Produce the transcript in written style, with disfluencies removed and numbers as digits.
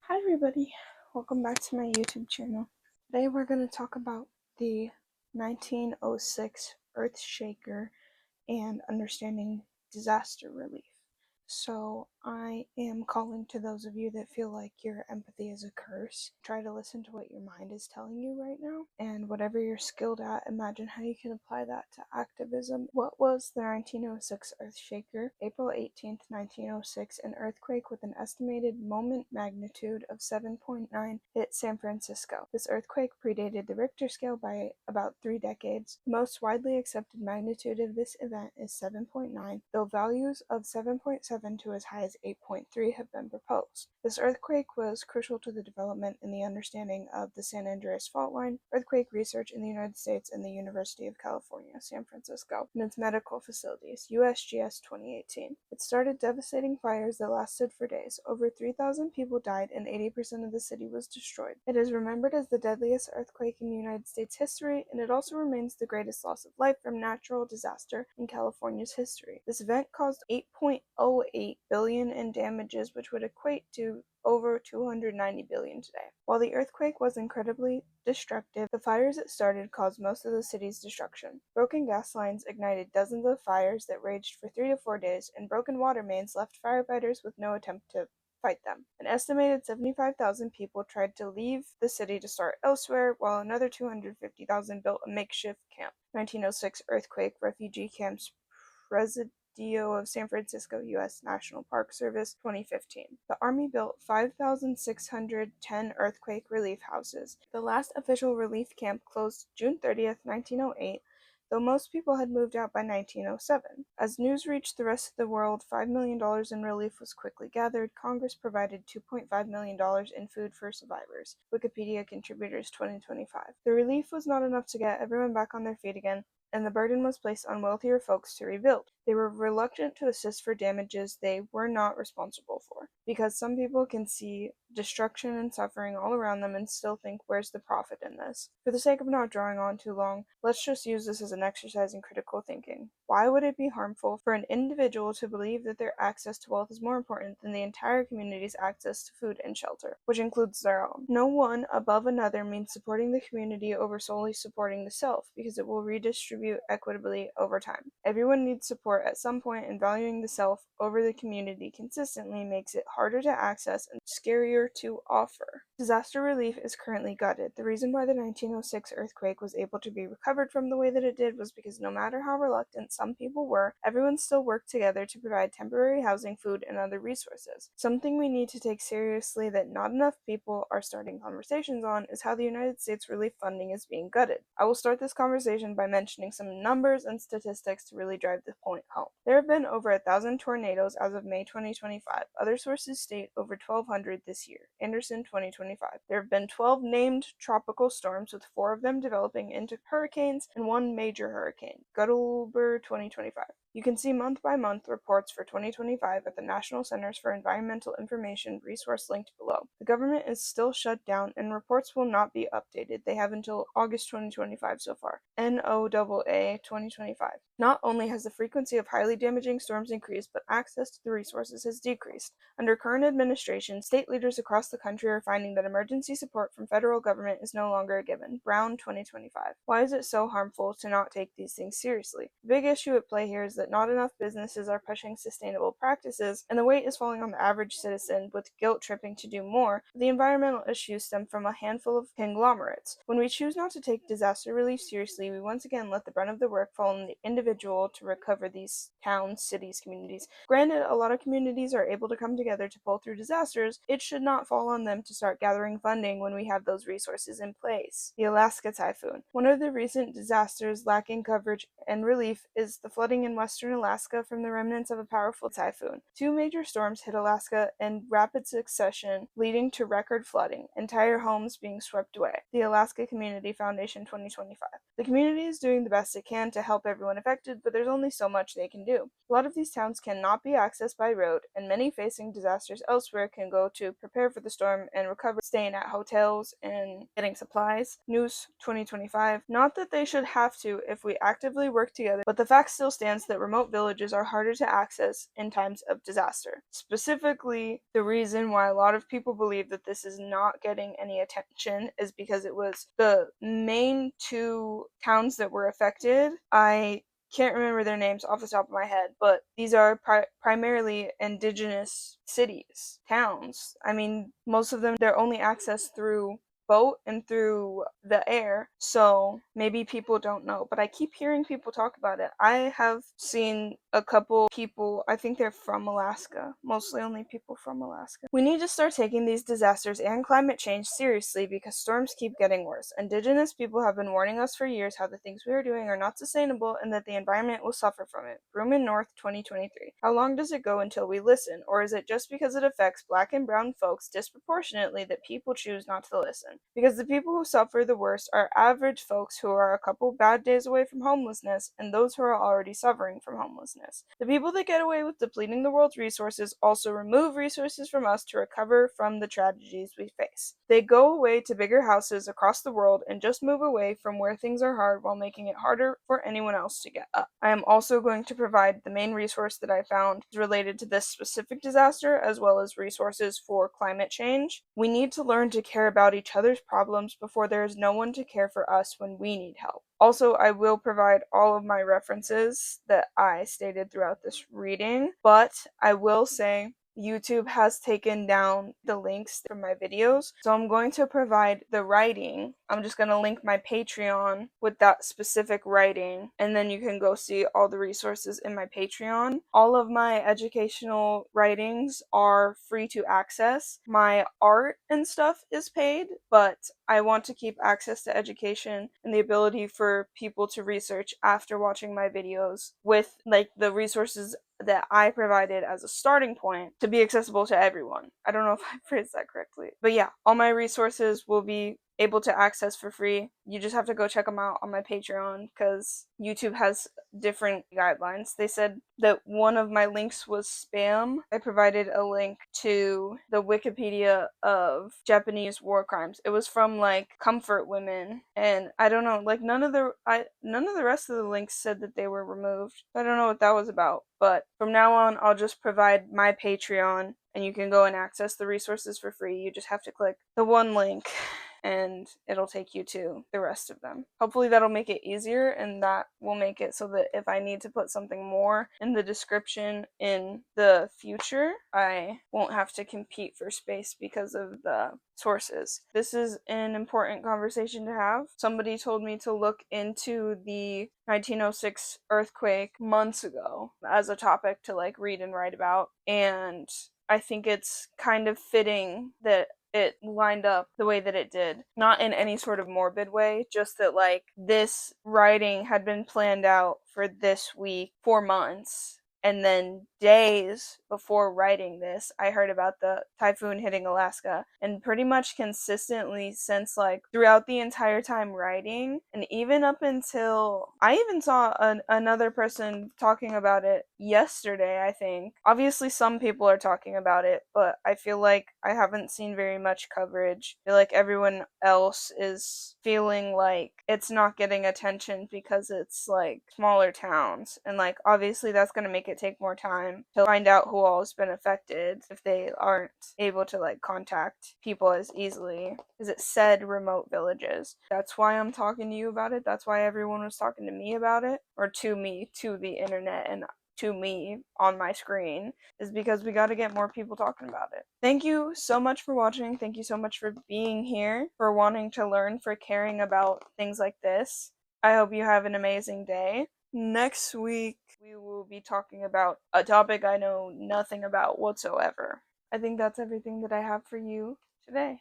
Hi everybody, welcome back to my YouTube channel. Today we're going to talk about the 1906 Earthshaker and understanding disaster relief. So I am calling to those of you that feel like your empathy is a curse. Try to listen to what your mind is telling you right now, and whatever you're skilled at, imagine how you can apply that to activism. What was the 1906 Earthshaker? April 18th, 1906, an earthquake with an estimated moment magnitude of 7.9 hit San Francisco. This earthquake predated the Richter scale by about 3 decades. The most widely accepted magnitude of this event is 7.9, though values of 7.7 to as high as 8.3 have been proposed. This earthquake was crucial to the development and the understanding of the San Andreas Fault Line, earthquake research in the United States, and the University of California, San Francisco, and its medical facilities, USGS 2018. It started devastating fires that lasted for days. Over 3,000 people died and 80% of the city was destroyed. It is remembered as the deadliest earthquake in United States history, and it also remains the greatest loss of life from natural disaster in California's history. This event caused 8.08 billion in damages, which would equate to over 290 billion today. While the earthquake was incredibly destructive, the fires it started caused most of the city's destruction. Broken gas lines ignited dozens of fires that raged for 3 to 4 days, and broken water mains left firefighters with no attempt to fight them. An estimated 75,000 people tried to leave the city to start elsewhere, while another 250,000 built a makeshift camp. 1906 earthquake refugee camps Presidio of San Francisco, U.S. National Park Service, 2015. The Army built 5,610 earthquake relief houses. The last official relief camp closed June 30th, 1908, though most people had moved out by 1907. As news reached the rest of the world, $5 million in relief was quickly gathered. Congress provided $2.5 million in food for survivors. Wikipedia contributors 2025. The relief was not enough to get everyone back on their feet again, and the burden was placed on wealthier folks to rebuild. They were reluctant to assist for damages they were not responsible for, because some people can see destruction and suffering all around them and still think, where's the profit in this? For the sake of not drawing on too long, let's just use this as an exercise in critical thinking. Why would it be harmful for an individual to believe that their access to wealth is more important than the entire community's access to food and shelter, which includes their own? No one above another means supporting the community over solely supporting the self, because it will redistribute equitably over time. Everyone needs support at some point, and valuing the self over the community consistently makes it harder to access and scarier to offer. Disaster relief is currently gutted. The reason why the 1906 earthquake was able to be recovered from the way that it did was because no matter how reluctant some people were, everyone still worked together to provide temporary housing, food, and other resources. Something we need to take seriously that not enough people are starting conversations on is how the United States relief funding is being gutted. I will start this conversation by mentioning some numbers and statistics to really drive the point home. There have been over 1,000 tornadoes as of May 2025. Other sources state over 1,200 this year. Anderson 2025. There have been 12 named tropical storms, with 4 of them developing into hurricanes and 1 major hurricane. Guttleber 2025. You can see month-by-month reports for 2025 at the National Centers for Environmental Information resource linked below. The government is still shut down, and reports will not be updated. They have until August 2025 so far. NOAA 2025. Not only has the frequency of highly damaging storms increased, but access to the resources has decreased. Under current administration, state leaders across the country are finding that emergency support from federal government is no longer a given. Brown 2025. Why is it so harmful to not take these things seriously? The big issue at play here is that not enough businesses are pushing sustainable practices, and the weight is falling on the average citizen, with guilt tripping to do more. The environmental issues stem from a handful of conglomerates. When we choose not to take disaster relief seriously, we once again let the brunt of the work fall on the individual to recover these towns, cities, communities. Granted, a lot of communities are able to come together to pull through disasters. It should not fall on them to start gathering funding when we have those resources in place. The Alaska typhoon. One of the recent disasters lacking coverage and relief is the flooding in western Alaska from the remnants of a powerful typhoon. 2 major storms hit Alaska in rapid succession, leading to record flooding, entire homes being swept away. The Alaska Community Foundation 2025. The community is doing the best it can to help everyone affected, but there's only so much they can do. A lot of these towns cannot be accessed by road, and many facing disasters elsewhere can go to prepare for the storm and recover, staying at hotels and getting supplies. News 2025. Not that they should have to if we actively work together, but the fact still stands that remote villages are harder to access in times of disaster. Specifically, the reason why a lot of people believe that this is not getting any attention is because it was the main two towns that were affected. I can't remember their names off the top of my head, but these are primarily indigenous cities, towns. I mean, most of them, they're only accessed through boat and through the air, so maybe people don't know, but I keep hearing people talk about it. I have seen a couple people, I think they're from Alaska, mostly only people from Alaska. We need to start taking these disasters and climate change seriously because storms keep getting worse. Indigenous people have been warning us for years how the things we are doing are not sustainable and that the environment will suffer from it. Brooman North 2023. How long does it go until we listen, or is it just because it affects black and brown folks disproportionately that people choose not to listen? Because the people who suffer the worst are average folks who are a couple bad days away from homelessness and those who are already suffering from homelessness. The people that get away with depleting the world's resources also remove resources from us to recover from the tragedies we face. They go away to bigger houses across the world and just move away from where things are hard while making it harder for anyone else to get up. I am also going to provide the main resource that I found related to this specific disaster as well as resources for climate change. We need to learn to care about each other's problems before there is no one to care for us when we need help. Also, I will provide all of my references that I stated throughout this reading, but I will say YouTube has taken down the links from my videos, so I'm going to provide the writing. I'm just going to link my Patreon with that specific writing, and then you can go see all the resources in my Patreon. All of my educational writings are free to access. My art and stuff is paid, but I want to keep access to education and the ability for people to research after watching my videos with like the resources that I provided as a starting point to be accessible to everyone. I don't know if I phrased that correctly. But yeah, all my resources will be able to access for free. You just have to go check them out on my Patreon because YouTube has different guidelines. They said that one of my links was spam. I provided a link to the Wikipedia of Japanese war crimes. It was from like Comfort Women, and I don't know, like none of the rest of the links said that they were removed. I don't know what that was about. But from now on, I'll just provide my Patreon and you can go and access the resources for free. You just have to click the one link and it'll take you to the rest of them. Hopefully that'll make it easier and that will make it so that if I need to put something more in the description in the future, I won't have to compete for space because of the sources. This is an important conversation to have. Somebody told me to look into the 1906 earthquake months ago as a topic to like read and write about, and I think it's kind of fitting that it lined up the way that it did. Not in any sort of morbid way, just that like this writing had been planned out for this week for months. And then days before writing this, I heard about the typhoon hitting Alaska. And pretty much consistently since like throughout the entire time writing, and even up until I even saw another person talking about it yesterday, I think. Obviously, some people are talking about it, but I feel like I haven't seen very much coverage. I feel like everyone else is feeling like it's not getting attention because it's like smaller towns. And like, obviously, that's going to make it take more time to find out who all has been affected if they aren't able to like contact people as easily because it said remote villages. That's why I'm talking to you about it. That's why everyone was talking to me about it, or to me, to the internet and to me on my screen, is because we got to get more people talking about it. Thank you so much for watching. Thank you so much for being here, for wanting to learn, for caring about things like this. I hope you have an amazing day. Next week, we will be talking about a topic I know nothing about whatsoever. I think that's everything that I have for you today.